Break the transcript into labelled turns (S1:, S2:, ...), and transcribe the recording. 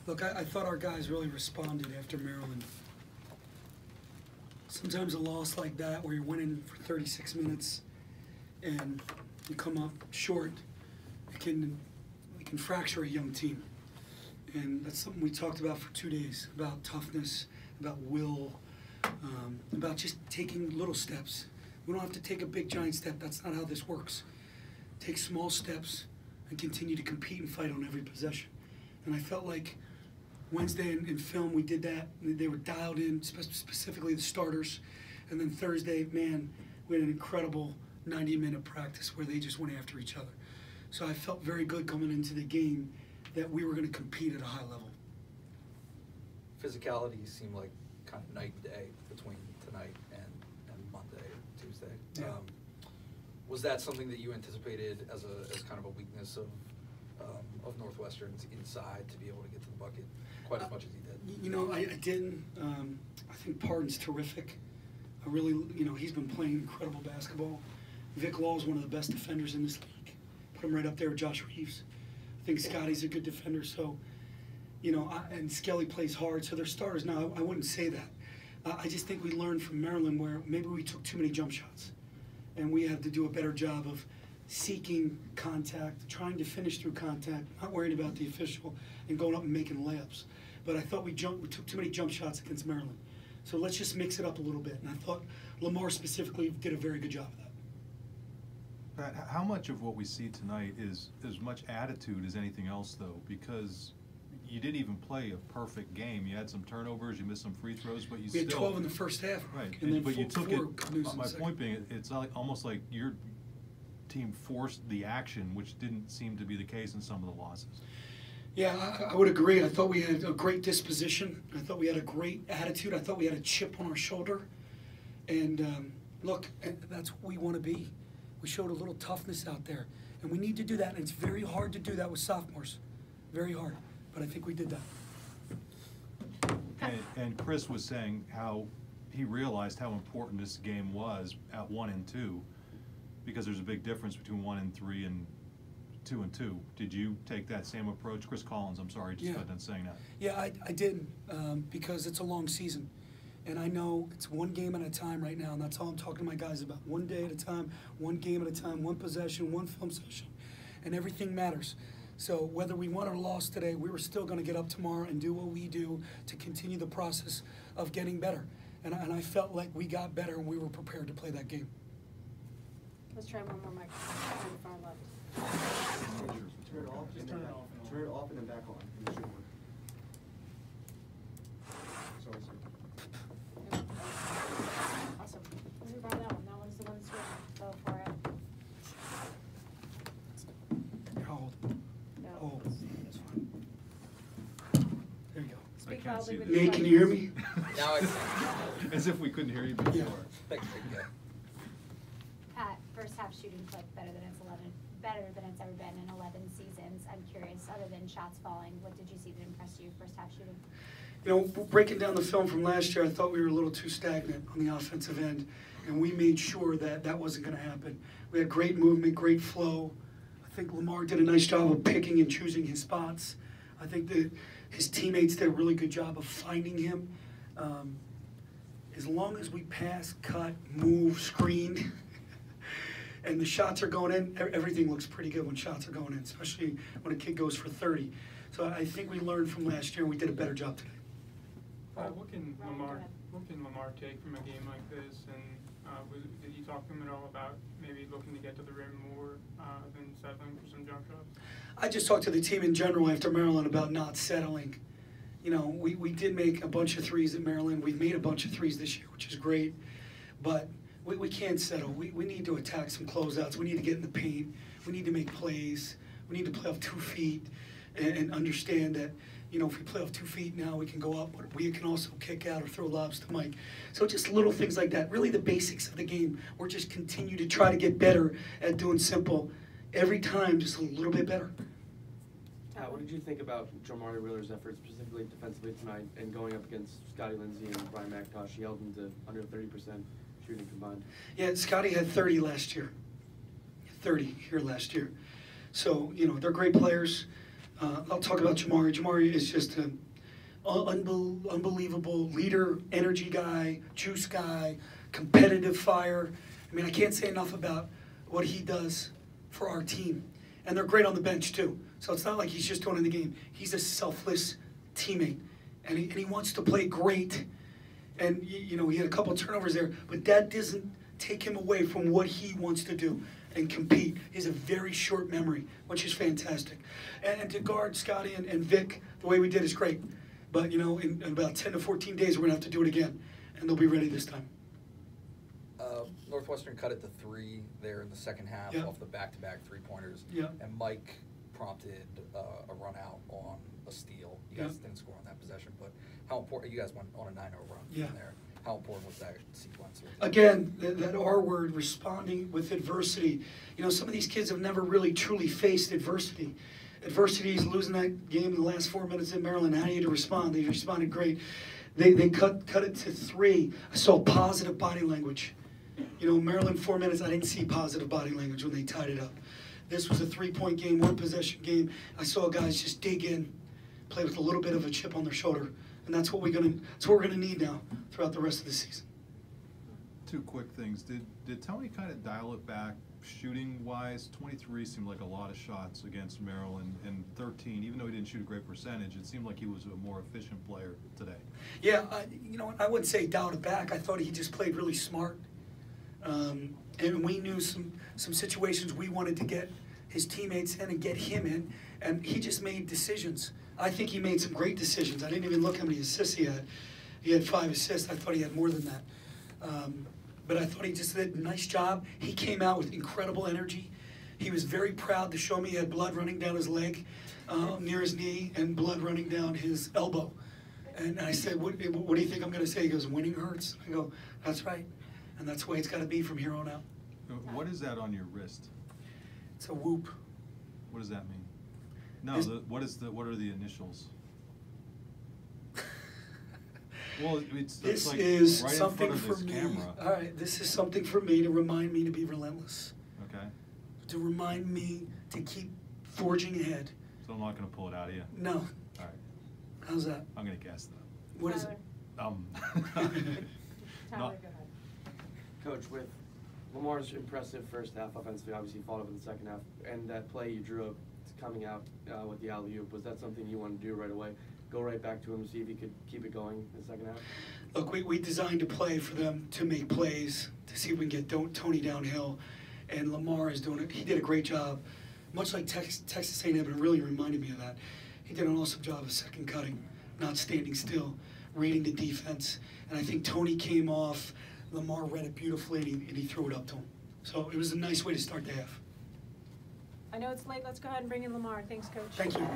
S1: Look, I thought our guys really responded after Maryland. Sometimes a loss like that, where you're winning for 36 minutes and you come up short, it can fracture a young team. And that's something we talked about for 2 days, about toughness, about will, about just taking little steps. We don't have to take a big, giant step. That's not how this works. Take small steps and continue to compete and fight on every possession. And I felt like Wednesday in film we did that. They were dialed in, specifically the starters. And then Thursday, man, we had an incredible 90-minute practice where they just went after each other. So I felt very good coming into the game that we were going to compete at a high level.
S2: Physicality seemed like kind of night and day between tonight and Monday or Tuesday.
S1: Yeah.
S2: Was that something that you anticipated as kind of a weakness of Northwestern's inside to be able to get to the bucket quite as much as he did?
S1: You know, I didn't. I think Pardon's terrific. I really, you know, he's been playing incredible basketball. Vic Law is one of the best defenders in this league. Put him right up there with Josh Reeves. I think Scotty's a good defender, so, you know, and Skelly plays hard, so they're starters. Now, I wouldn't say that. I just think we learned from Maryland where maybe we took too many jump shots, and we had to do a better job of seeking contact, trying to finish through contact, not worrying about the official, and going up and making layups. But I thought we took too many jump shots against Maryland. So let's just mix it up a little bit. And I thought Lamar specifically did a very good job of that.
S3: Pat, how much of what we see tonight is as much attitude as anything else, though? Because you didn't even play a perfect game. You had some turnovers, you missed some free throws, but you
S1: we had 12 in the first half.
S3: Right,
S1: and then
S3: but you took it. My
S1: point
S3: point being, it's like, almost like your team forced the action, which didn't seem to be the case in some of the losses.
S1: Yeah, I would agree. I thought we had a great disposition. I thought we had a great attitude. I thought we had a chip on our shoulder. And look, that's what we want to be. We showed a little toughness out there. And we need to do that. And it's very hard to do that with sophomores. Very hard. But I think we did that.
S3: And Chris was saying how he realized how important this game was at 1 and 2, because there's a big difference between 1 and 3 and 2 and 2. Did you take that same approach? Chris Collins, I'm sorry, just got done saying that.
S1: Yeah, I did, because it's a long season. And I know it's one game at a time right now, and that's all I'm talking to my guys about. One day at a time, one game at a time, one possession, one film session. And everything matters. So whether we won or lost today, we were still going to get up tomorrow and do what we do to continue the process of getting better. And I felt like we got better and we were prepared to play that game.
S4: Let's try one more mic on the far left.
S5: Turn it off, just turn it off. Turn it off and then back on. And it should work. Sorry, sir.
S4: Awesome. Let's move on that one. That one's the one that's good. Go for it.
S1: How old?
S4: No.
S1: Oh, that's fine. There you go.
S4: Speak
S3: can't
S4: loudly
S3: see
S4: with
S3: this.
S4: your
S1: Nate, can you hear me?
S2: Now I can.
S3: As if we couldn't hear you before.
S1: Yeah.
S2: Thanks, big guy.
S6: Pat, first half shooting clip better than it's ever been in 11 seasons. I'm curious, other than shots falling, what did you see that impressed you first half shooting?
S1: You know, breaking down the film from last year, I thought we were a little too stagnant on the offensive end, and we made sure that that wasn't going to happen. We had great movement, great flow. I think Lamar did a nice job of picking and choosing his spots. I think that his teammates did a really good job of finding him. As long as we pass, cut, move, screen, and the shots are going in, everything looks pretty good when shots are going in, especially when a kid goes for 30. So I think we learned from last year and we did a better job today.
S7: What can Lamar take from a game like this? And did you talk to him at all about maybe looking to get to the rim more than settling for some jump shots?
S1: I just talked to the team in general after Maryland about not settling. You know, we did make a bunch of threes at Maryland. We've made a bunch of threes this year, which is great. But we can't settle. We need to attack some closeouts. We need to get in the paint. We need to make plays. We need to play off 2 feet and understand that, you know, if we play off 2 feet now, we can go up, but we can also kick out or throw lobs to Mike. So just little things like that. Really the basics of the game. We're just continue to try to get better at doing simple. Every time, just a little bit better.
S5: What did you think about Jamari Wheeler's efforts, specifically defensively tonight, and going up against Scotty Lindsey and Brian McIntosh? He held them to under 30% shooting combined.
S1: Yeah, Scotty had 30 last year. 30 here last year. So, you know, they're great players. I'll talk about Jamari. Jamari is just an unbelievable leader, energy guy, juice guy, competitive fire. I mean, I can't say enough about what he does for our team. And they're great on the bench, too. So it's not like he's just doing it in the game. He's a selfless teammate. And he wants to play great. And, you know, he had a couple of turnovers there. But that doesn't take him away from what he wants to do and compete. He has a very short memory, which is fantastic. And to guard Scotty and Vic the way we did is great. But, you know, in about 10 to 14 days, we're going to have to do it again. And they'll be ready this time.
S2: Northwestern cut it to 3 there in the second half off the back-to-back three-pointers. And Mike prompted a run out on a steal. You guys didn't score on that possession, but how important, you guys went on a 9-0 run in there. How important was that sequence?
S1: Again, that R word, responding with adversity. You know, some of these kids have never really truly faced adversity. Adversity is losing that game in the last 4 minutes in Maryland. How do you respond? They responded great. They cut it to 3. I saw positive body language. You know, Maryland 4 minutes, I didn't see positive body language when they tied it up. This was a 3-point game, 1-possession game. I saw guys just dig in, play with a little bit of a chip on their shoulder, and that's what we're gonna need now throughout the rest of the season.
S3: 2 quick things. Did Tony kind of dial it back shooting wise? 23 seemed like a lot of shots against Maryland, and 13, even though he didn't shoot a great percentage, it seemed like he was a more efficient player today.
S1: Yeah, you know, I wouldn't say dialed it back. I thought he just played really smart. And we knew some situations we wanted to get his teammates in and get him in, and he just made decisions. I think he made some great decisions. I didn't even look how many assists he had. He had 5 assists. I thought he had more than that. But I thought he just did a nice job. He came out with incredible energy. He was very proud to show me he had blood running down his leg, near his knee, and blood running down his elbow. And I said, what do you think I'm going to say? He goes, winning hurts. I go, that's right. And that's the way it's got to be from here on out.
S3: What is that on your wrist?
S1: It's a whoop.
S3: What does that mean? No, what are the initials? Well,
S1: This
S3: like
S1: is
S3: right
S1: something
S3: in front of
S1: for
S3: his
S1: me.
S3: camera.
S1: All right, this is something for me to remind me to be relentless.
S3: Okay.
S1: To remind me to keep forging ahead.
S3: So I'm not going to pull it out of you?
S1: No.
S3: All right.
S1: How's that?
S3: I'm going to guess that.
S1: What is it?
S4: Tyler,
S3: No.
S4: go ahead.
S5: Coach, with Lamar's impressive first half offensively, obviously followed up in the second half, and that play you drew up coming out with the alley-oop, was that something you wanted to do right away? Go right back to him, see if he could keep it going in the second half?
S1: Look, we designed a play for them to make plays, to see if we can get Tony downhill, and Lamar is doing it. He did a great job, much like Texas A&M, it really reminded me of that. He did an awesome job of second cutting, not standing still, reading the defense, and I think Tony came off, Lamar read it beautifully, and he threw it up to him. So it was a nice way to start the half.
S4: I know it's late, let's go ahead and bring in Lamar. Thanks, Coach.
S1: Thank you.